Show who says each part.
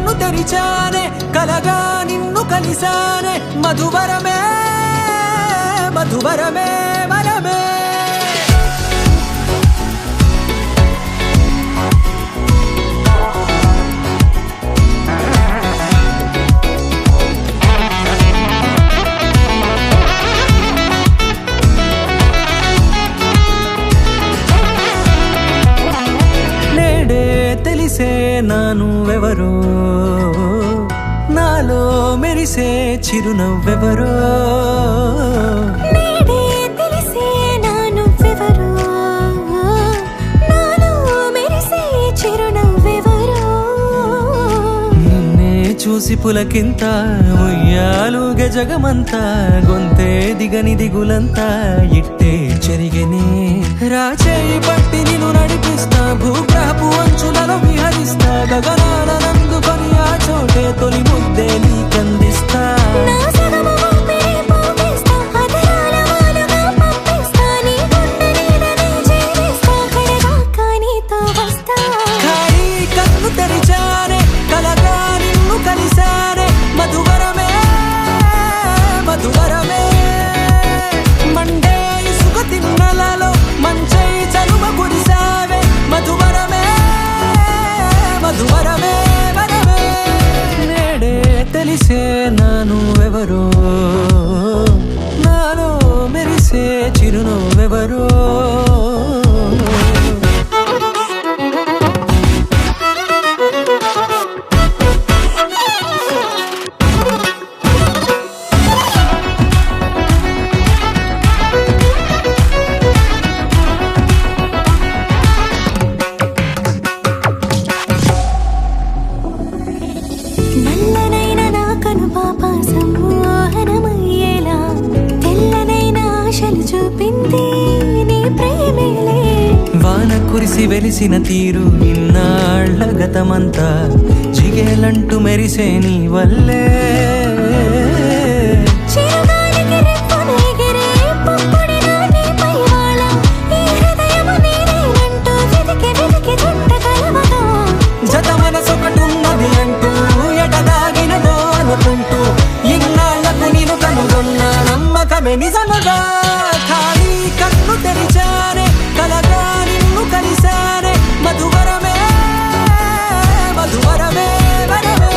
Speaker 1: కన్ను తెరిచానే కలగా నిన్ను కలిసానే మధువరమే మధువరమే వరమే తెలిసే నానువెవరో నాలో మెరిసే చిరునవ్వెవరో
Speaker 2: నేడే తెలిసే నానువెవరో నాలో మెరిసే చిరునవ్వెవరో
Speaker 1: నిన్నే చూసి పులకింత ఉయ్యాలుగే జగమంతా గొంతే దిగని దిగులంతా ఇట్టే చెరిగెనే రాచేయి పట్టి నిన్ను నడిపిస్తా భూగ్రహపు అంచులలో విహరిస్తా గగనాల నందుకొని ఆ చోటే తొలి ముద్దే నీకందిస్తా
Speaker 2: నా సగము ఊపిరి పోగేస్తా అధరాల వాలుగా పంపిస్తా నీ గుండె నీడనే చేరిస్తా కడదాకా నీతో వస్తా
Speaker 1: ఖాళీ కన్ను తెరిచానే కలగా నిన్ను కలిసానే మధువరమే మధువరమే మండే ఇసుక తిన్నలలో మంచై చలువ కురిసావే మధువరమే మధువరమే వరమే నేడే తెలిసే నానువెవరో నాలో మెరిసే చిరునవ్వెవరో
Speaker 2: నల్లనైన నా కనుపాప సమ్మోహనమయ్యేలా తెల్లనైన ఆశలు చూపింది నీ ప్రేమేలే
Speaker 1: వాన కురిసి వెలిసిన తీరు ఇన్నాళ్ల గతమంతా జిగేలంటూ మెరిసే నీ వల్లే
Speaker 2: చిరుగాలికి రెప్పున ఎగిరే పొప్పుడిన నీపై వాళ ఈ హృదయము నీదేనంటూ వెతికి వెతికి చుట్టగలవగా
Speaker 1: జత మనసొకటున్నది అంటూ ఎటదాగినదో అనుకుంటూ ఇన్నాళ్లకు నేను కనుగొన్న నమ్మకమే నిజముగా ఖాళీ కన్ను తెరిచానే కలగా నిన్ను కలిసానే మధువరమే మధువరమే వరమే